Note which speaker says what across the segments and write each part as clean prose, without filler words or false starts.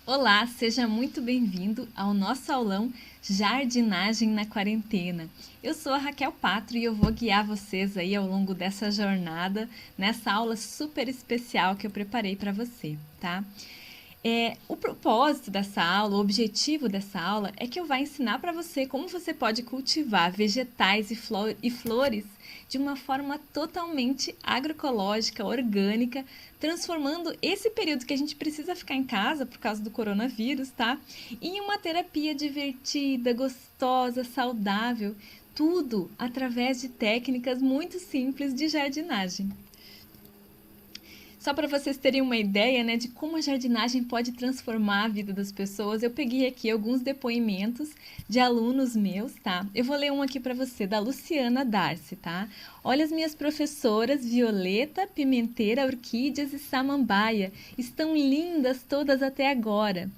Speaker 1: Olá, seja muito bem-vindo ao nosso aulão Jardinagem na Quarentena. Eu sou a Raquel Patro e eu vou guiar vocês aí ao longo dessa jornada, nessa aula super especial que eu preparei para você, tá? O propósito dessa aula, o objetivo dessa aula é que eu vou ensinar para você como você pode cultivar vegetais e flores de uma forma totalmente agroecológica, orgânica, transformando esse período que a gente precisa ficar em casa por causa do coronavírus, tá? Em uma terapia divertida, gostosa, saudável, tudo através de técnicas muito simples de jardinagem. Só para vocês terem uma ideia, né, de como a jardinagem pode transformar a vida das pessoas, eu peguei aqui alguns depoimentos de alunos meus, tá? Eu vou ler um aqui para você, da Luciana Darcy, tá? Olha, as minhas professoras Violeta, Pimenteira, Orquídeas e Samambaia. Estão lindas todas até agora.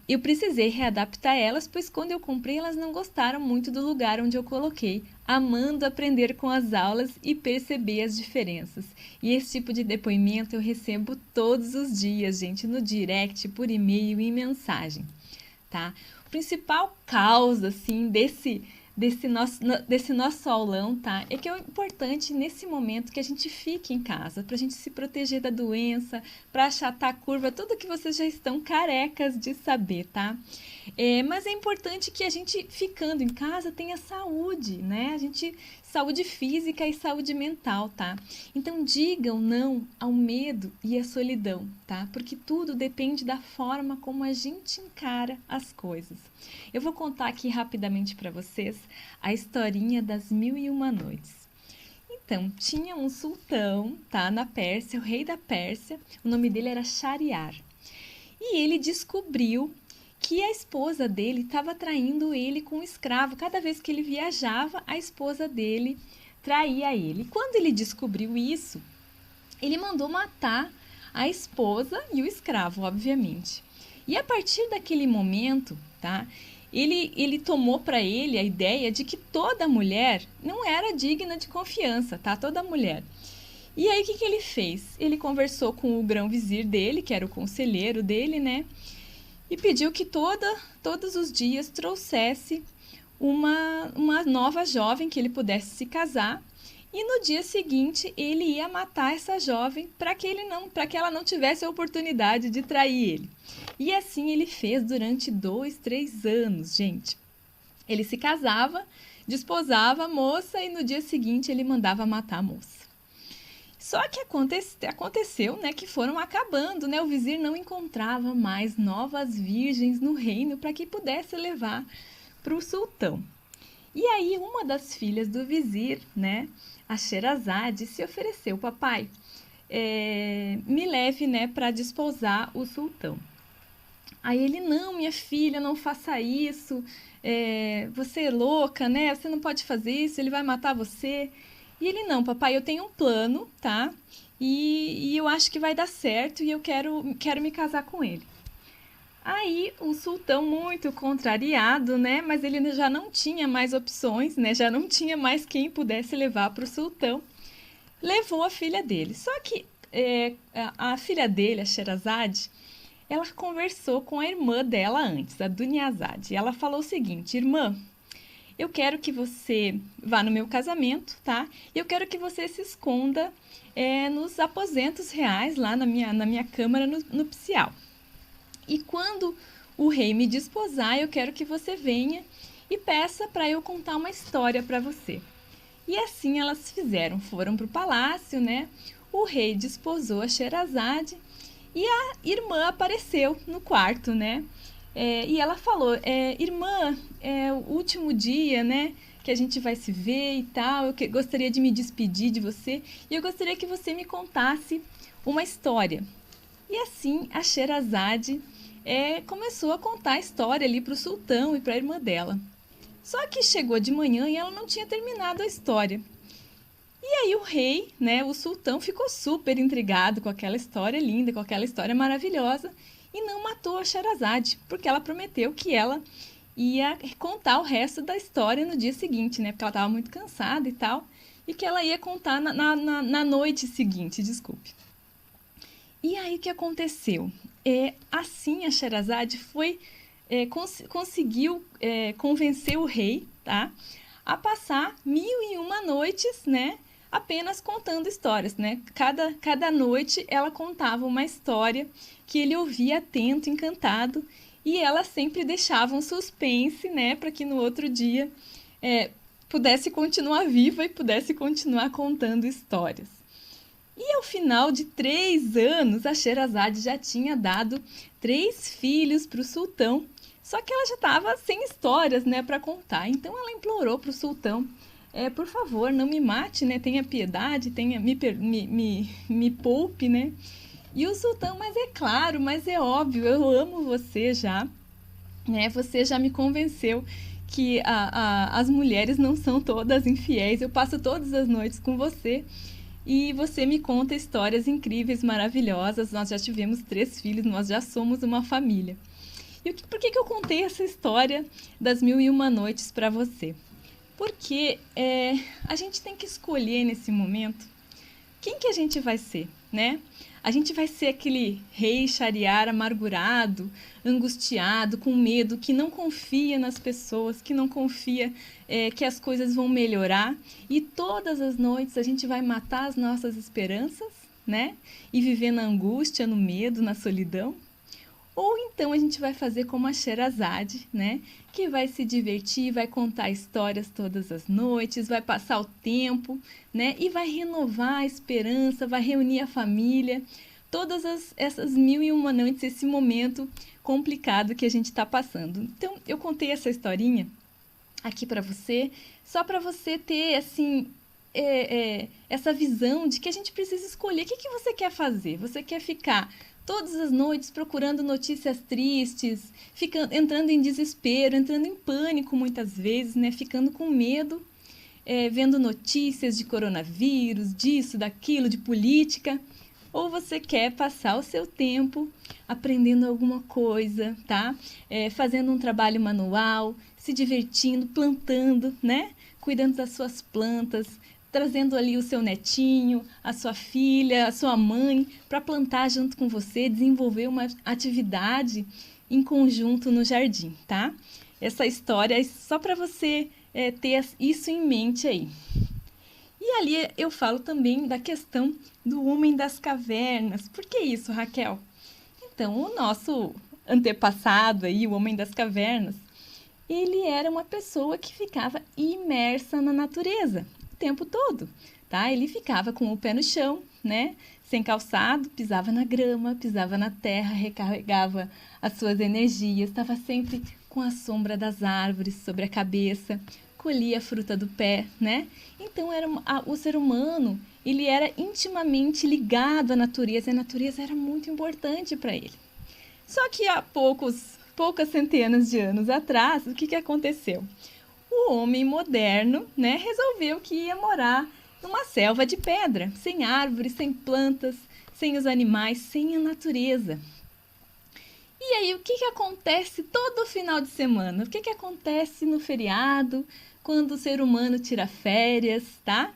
Speaker 1: Eu precisei readaptar elas, pois quando eu comprei elas não gostaram muito do lugar onde eu coloquei, amando aprender com as aulas e perceber as diferenças. E esse tipo de depoimento eu recebo todos os dias, gente, no direct, por e-mail e em mensagem, tá? O principal causa, assim, desse nosso aulão, tá? É que é importante nesse momento que a gente fique em casa, para a gente se proteger da doença, para achatar a curva, tudo que vocês já estão carecas de saber, tá? Mas é importante que a gente, ficando em casa, tenha saúde, né? Saúde física e saúde mental, tá? Então, digam não ao medo e à solidão, tá? Porque tudo depende da forma como a gente encara as coisas. Eu vou contar aqui rapidamente para vocês a historinha das Mil e Uma Noites. Então, tinha um sultão, tá, na Pérsia, o rei da Pérsia, o nome dele era Shahriar. E ele descobriu que a esposa dele estava traindo ele com um escravo. Cada vez que ele viajava, a esposa dele traía ele. E quando ele descobriu isso, ele mandou matar a esposa e o escravo, obviamente. E a partir daquele momento, tá? Ele tomou para ele a ideia de que toda mulher não era digna de confiança, tá? Toda mulher. E aí o que ele fez? Ele conversou com o grão-vizir dele, que era o conselheiro dele, né? E pediu que todos os dias trouxesse uma nova jovem que ele pudesse se casar. E no dia seguinte ele ia matar essa jovem para que ela não tivesse a oportunidade de trair ele. E assim ele fez durante 2, 3 anos, gente. Ele se casava, desposava a moça e no dia seguinte ele mandava matar a moça. Só que aconteceu, né, que foram acabando, né? O vizir não encontrava mais novas virgens no reino para que pudesse levar para o sultão. E aí uma das filhas do vizir, né, a Sherazade, se ofereceu: papai, me leve, né, para desposar o sultão. Aí ele: não, minha filha, não faça isso, você é louca, né, você não pode fazer isso, ele vai matar você. E ele: não, papai, eu tenho um plano, tá, e eu acho que vai dar certo e eu quero me casar com ele. Aí o sultão, muito contrariado, né? Mas ele já não tinha mais opções, né? Já não tinha mais quem pudesse levar para o sultão. Levou a filha dele. Só que a filha dele, a Sherazade, ela conversou com a irmã dela antes, a Dunyazade. E ela falou o seguinte: irmã, eu quero que você vá no meu casamento, tá? E eu quero que você se esconda nos aposentos reais, lá na minha câmara nupcial. E quando o rei me desposar, eu quero que você venha e peça para eu contar uma história para você. E assim elas fizeram, foram para o palácio, né? O rei desposou a Sherazade e a irmã apareceu no quarto, né? E ela falou: irmã, é o último dia, né? Que a gente vai se ver e tal. Eu gostaria de me despedir de você e eu gostaria que você me contasse uma história. E assim a Sherazade começou a contar a história ali para o sultão e para a irmã dela. Só que chegou de manhã e ela não tinha terminado a história. E aí o rei, né, o sultão, ficou super intrigado com aquela história linda, com aquela história maravilhosa, e não matou a Sherazade, porque ela prometeu que ela ia contar o resto da história no dia seguinte, né, porque ela estava muito cansada e tal, e que ela ia contar na noite seguinte, desculpe. E aí o que aconteceu? Assim a Sherazade conseguiu convencer o rei, tá? A passar 1001 noites, né? Apenas contando histórias, né? Cada noite ela contava uma história que ele ouvia atento, encantado, e ela sempre deixava um suspense, né? Para que no outro dia pudesse continuar viva e pudesse continuar contando histórias. E ao final de 3 anos, a Sherazade já tinha dado 3 filhos para o sultão, só que ela já estava sem histórias, né, para contar. Então ela implorou para o sultão, por favor, não me mate, né, tenha piedade, me poupe, né. E o sultão, mas é claro, mas é óbvio, eu amo você já, né, você já me convenceu que as mulheres não são todas infiéis, eu passo todas as noites com você e você me conta histórias incríveis, maravilhosas, nós já tivemos 3 filhos, nós já somos uma família. E por que eu contei essa história das 1001 noites para você? Porque a gente tem que escolher nesse momento quem que a gente vai ser, né? A gente vai ser aquele rei Shahryar amargurado, angustiado, com medo, que não confia nas pessoas, que não confia que as coisas vão melhorar. E todas as noites a gente vai matar as nossas esperanças, né? E viver na angústia, no medo, na solidão. Ou então a gente vai fazer como a Sherazade, né? Que vai se divertir, vai contar histórias todas as noites, vai passar o tempo, né? E vai renovar a esperança, vai reunir a família. Todas essas 1001 noites, esse momento complicado que a gente está passando. Então, eu contei essa historinha aqui para você, só para você ter, assim, essa visão de que a gente precisa escolher o que você quer fazer. Você quer ficar todas as noites procurando notícias tristes, entrando em desespero, entrando em pânico muitas vezes, né? Ficando com medo, vendo notícias de coronavírus, disso, daquilo, de política. Ou você quer passar o seu tempo aprendendo alguma coisa, tá? Fazendo um trabalho manual, se divertindo, plantando, né? Cuidando das suas plantas, trazendo ali o seu netinho, a sua filha, a sua mãe, para plantar junto com você, desenvolver uma atividade em conjunto no jardim, tá? Essa história é só para você ter isso em mente aí. E ali eu falo também da questão do homem das cavernas. Por que isso, Raquel? Então, o nosso antepassado aí, o homem das cavernas, ele era uma pessoa que ficava imersa na natureza o tempo todo, tá? Ele ficava com o pé no chão, né? Sem calçado, pisava na grama, pisava na terra, recarregava as suas energias, estava sempre com a sombra das árvores sobre a cabeça, colhia a fruta do pé, né? Então o ser humano, ele era intimamente ligado à natureza, e a natureza era muito importante para ele. Só que há poucas centenas de anos atrás, o que aconteceu? O homem moderno, né, resolveu que ia morar numa selva de pedra, sem árvores, sem plantas, sem os animais, sem a natureza. E aí, o que acontece todo final de semana? O que acontece no feriado, quando o ser humano tira férias, tá?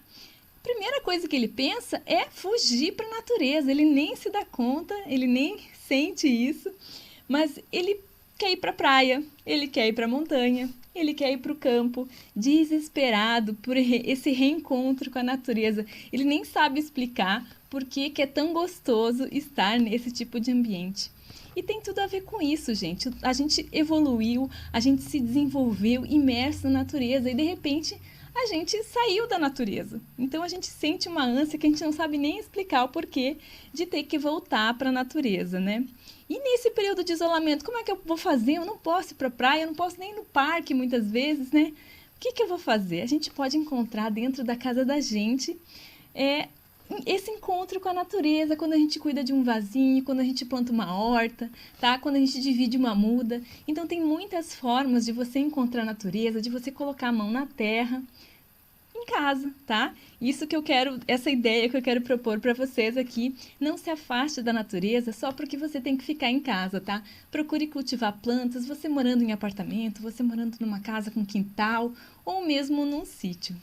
Speaker 1: A primeira coisa que ele pensa é fugir para a natureza. Ele nem se dá conta, ele nem sente isso, mas ele quer ir para a praia, ele quer ir para a montanha, ele quer ir para o campo, desesperado por esse reencontro com a natureza. Ele nem sabe explicar por que é tão gostoso estar nesse tipo de ambiente. E tem tudo a ver com isso, gente. A gente evoluiu, a gente se desenvolveu imerso na natureza e, de repente, a gente saiu da natureza. Então, a gente sente uma ânsia que a gente não sabe nem explicar o porquê de ter que voltar para a natureza, né? E nesse período de isolamento, como é que eu vou fazer? Eu não posso ir para a praia, eu não posso nem ir no parque muitas vezes, né? O que eu vou fazer? A gente pode encontrar dentro da casa da gente esse encontro com a natureza, quando a gente cuida de um vasinho, quando a gente planta uma horta, tá? Quando a gente divide uma muda. Então, tem muitas formas de você encontrar a natureza, de você colocar a mão na terra, em casa, tá? Essa ideia que eu quero propor para vocês aqui, não se afaste da natureza só porque você tem que ficar em casa, tá? Procure cultivar plantas, você morando em apartamento, você morando numa casa com quintal ou mesmo num sítio.